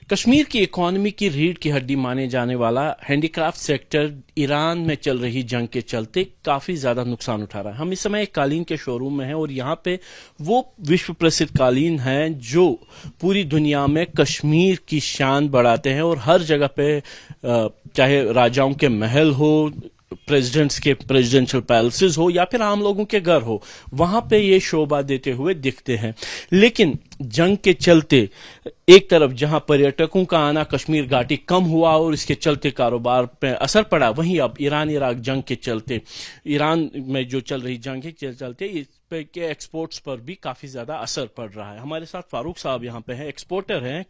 کشمیر کی اکانومی کی ریڑھ کی ہڈی مانے جانے والا ہینڈی کرافٹ سیکٹر ایران میں چل رہی جنگ کے چلتے کافی زیادہ نقصان اٹھا رہا ہے. ہم اس سمے ایک قالین کے شو روم میں ہیں اور یہاں پہ وہ وشو پرسدھ قالین ہیں جو پوری دنیا میں کشمیر کی شان بڑھاتے ہیں اور ہر جگہ پہ چاہے راجاؤں کے محل ہو, پریزیڈنٹس کے پریزیڈنشل پیلسز ہو یا پھر عام لوگوں کے گھر ہو, وہاں پہ یہ شوبہ دیتے ہوئے دکھتے ہیں. لیکن جنگ کے چلتے ایک طرف جہاں پریٹکوں کا آنا کشمیر گھاٹی کم ہوا اور اس کے چلتے کاروبار پہ اثر پڑا, وہیں اب ایران عراق جنگ کے چلتے, ایران میں جو چل رہی جنگ کے چلتے اس پہ کے ایکسپورٹس پر بھی کافی زیادہ اثر پڑ رہا ہے. ہمارے ساتھ فاروق صاحب یہاں پہ ہیں, ایکسپورٹر ہیں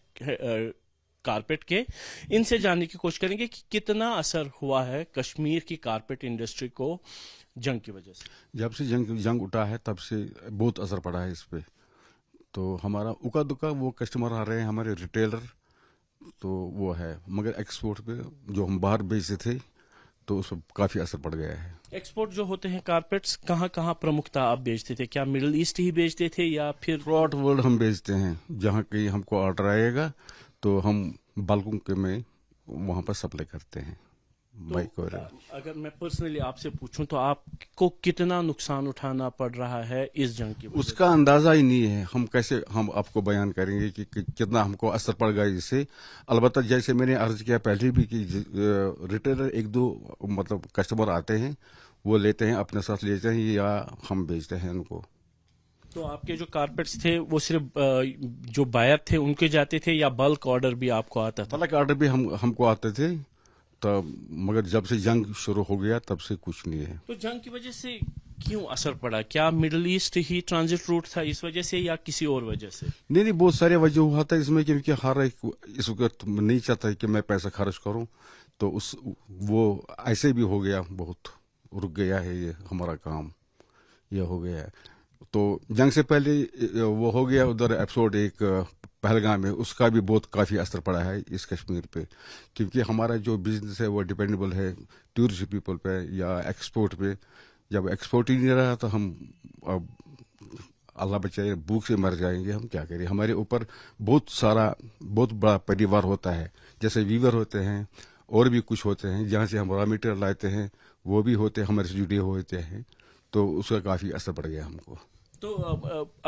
کارپیٹ کے. ان سے جاننے کی کوشش کریں گے کہ کتنا اثر ہوا ہے کشمیر کی کارپیٹ انڈسٹری کو جنگ کی وجہ سے. جب سے جنگ اٹھا ہے تب سے بہت اثر پڑا ہے اس پہ. تو ہمارا اکا دکا وہ کسٹمر آ رہے ہیں ہمارے ریٹیلر, تو وہ ہے, مگر ایکسپورٹ پہ جو ہم باہر بیچتے تھے تو اس پہ کافی اثر پڑ گیا ہے. ایکسپورٹ جو ہوتے ہیں کارپیٹس کہاں کہاں پرمکھتا آپ بیچتے تھے؟ کیا مڈل ایسٹ ہی بیچتے تھے یا پھر تھرو آؤٹ ورلڈ ہم بیچتے ہیں. جہاں کہیں ہم کو آرڈر آئے گا تو ہم بلکوں کے میں وہاں پر سپلائی کرتے ہیں. اگر میں پرسنلی آپ سے پوچھوں تو آپ کو کتنا نقصان اٹھانا پڑ رہا ہے اس جنگ کی وجہ سے؟ اس کا اندازہ ہی نہیں ہے. ہم آپ کو بیان کریں گے کہ کتنا ہم کو اثر پڑ گیا اس سے. البتہ جیسے میں نے عرض کیا پہلے بھی کہ ریٹیلر ایک دو مطلب کسٹمر آتے ہیں, وہ لیتے ہیں اپنے ساتھ لیتے ہیں یا ہم بیچتے ہیں ان کو. تو آپ کے جو کارپیٹس تھے وہ صرف جو بائر تھے ان کے جاتے تھے یا بلک آرڈر بھی آپ کو آتا تھا؟ بلک آرڈر بھی ہم کو آتے تھے, تو مگر جب سے جنگ شروع ہو گیا تب سے کچھ نہیں ہے. تو جنگ کی وجہ سے کیوں اثر پڑا؟ کیا مڈل ایسٹ ہی ٹرانزٹ روٹ تھا اس وجہ سے یا کسی اور وجہ سے؟ نہیں, بہت سارے وجہ ہوا تھا اس میں, کیونکہ ہر ایک اس وقت نہیں چاہتا کہ میں پیسہ خرچ کروں, تو وہ ایسے بھی ہو گیا, بہت رک گیا ہے یہ ہمارا کام, یہ ہو گیا ہے. تو جنگ سے پہلے وہ ہو گیا ادھر ایپیسوڈ ایک پہلگام میں, اس کا بھی بہت کافی اثر پڑا ہے اس کشمیر پہ, کیونکہ ہمارا جو بزنس ہے وہ ڈیپینڈیبل ہے ٹورسٹ پیپل پہ یا ایکسپورٹ پہ. جب ایکسپورٹ ہی نہیں رہا تو ہم اب اللہ بچائے بھوک سے مر جائیں گے. ہم کیا کریں, ہمارے اوپر بہت بڑا پریوار ہوتا ہے, جیسے ویور ہوتے ہیں اور بھی کچھ ہوتے ہیں جہاں سے ہم را میٹیریل لاتے ہیں, وہ بھی ہوتے ہیں ہمارے سے جڑے ہوتے ہیں, تو اس کا کافی اثر پڑ گیا ہم کو. تو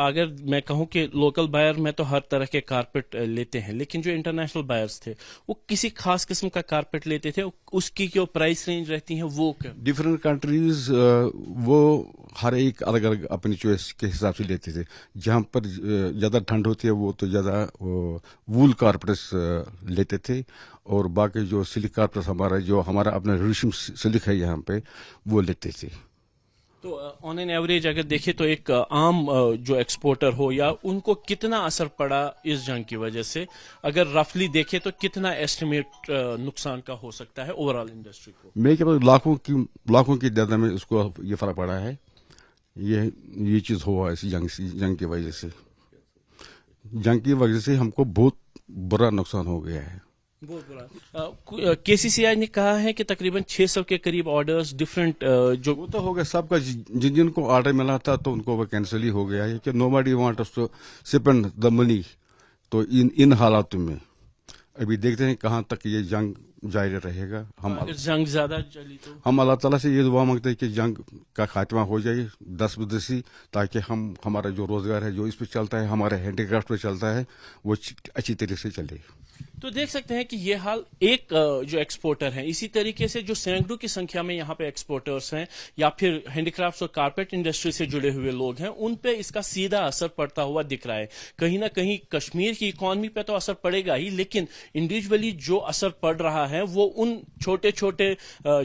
اگر میں کہوں کہ لوکل بائر میں تو ہر طرح کے کارپیٹ لیتے ہیں, لیکن جو انٹرنیشنل بائرز تھے وہ کسی خاص قسم کا کارپیٹ لیتے تھے, اس کی جو پرائس رینج رہتی ہیں وہ کیا؟ ڈفرینٹ کنٹریز وہ ہر ایک الگ الگ اپنی چوائس کے حساب سے لیتے تھے. جہاں پر زیادہ ٹھنڈ ہوتی ہے وہ تو زیادہ وول کارپیٹس لیتے تھے, اور باقی جو سلک کارپیٹس ہمارا اپنا ریشم سلک ہے یہاں پہ وہ لیتے تھے. تو آن این ایوریج اگر دیکھیں تو ایک عام جو ایکسپورٹر ہو یا ان کو کتنا اثر پڑا اس جنگ کی وجہ سے, اگر رفلی دیکھیں تو کتنا ایسٹیمیٹ نقصان کا ہو سکتا ہے اوور آل انڈسٹری کو؟ میں کیا لاکھوں کی تعداد میں اس کو یہ فرق پڑا ہے. یہ چیز ہوا اس جنگ کی وجہ سے. جنگ کی وجہ سے ہم کو بہت برا نقصان ہو گیا ہے. بہت بڑا. کے سی سی آئی نے کہا ہے کہ تقریباً 600 کے قریب آرڈرز ڈفرینٹ جو وہ تو ہو گیا سب کا, جن کو آرڈر ملا تھا تو ان کو وہ کینسل ہی ہو گیا ہے کہ nobody wants to spend the money. تو ان حالات میں ابھی دیکھتے ہیں کہاں تک یہ جنگ جاری رہے گا. جنگ زیادہ چلی تو ہم اللہ تعالیٰ سے یہ دعا مانگتے ہیں کہ جنگ کا خاتمہ ہو جائے 10 بدسی, تاکہ ہمارا جو روزگار ہے جو اس پہ چلتا ہے, ہمارے ہینڈی کرافٹ پہ چلتا ہے, وہ اچھی طریقے سے چلے. تو دیکھ سکتے ہیں کہ یہ حال ایک جو ایکسپورٹر ہیں, اسی طریقے سے جو سینکڑوں کی سنکھیا میں یہاں پہ ایکسپورٹرز ہیں یا پھر ہینڈی کرافٹس اور کارپیٹ انڈسٹری سے جڑے ہوئے لوگ ہیں, ان پہ اس کا سیدھا اثر پڑتا ہوا دکھ رہا ہے. کہیں نہ کہیں کشمیر کی اکانومی پہ تو اثر پڑے گا ہی, لیکن انڈیویجولی جو اثر پڑ رہا ہے وہ ان چھوٹے چھوٹے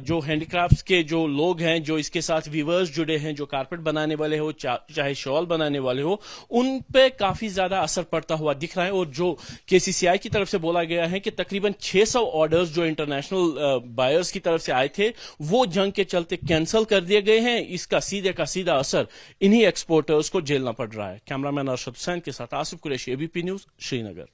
جو ہینڈی کرافٹس کے جو لوگ ہیں, جو اس کے ساتھ ویورز جڑے ہیں, جو کارپیٹ بنانے والے ہو چاہے شال بنانے والے ہو, ان پہ کافی زیادہ اثر پڑتا ہوا دکھ رہا ہے. اور جو کے سی سی آئی کی طرف سے بولا گیا ہے کہ تقریباً 600 آرڈرز جو انٹرنیشنل بائرز کی طرف سے آئے تھے وہ جنگ کے چلتے کینسل کر دیے گئے ہیں. اس کا سیدھا اثر انہی ایکسپورٹرز کو جھیلنا پڑ رہا ہے. کیمرہ مین ارشد حسین کے ساتھ آصف قریشی, ABP نیوز, شری نگر.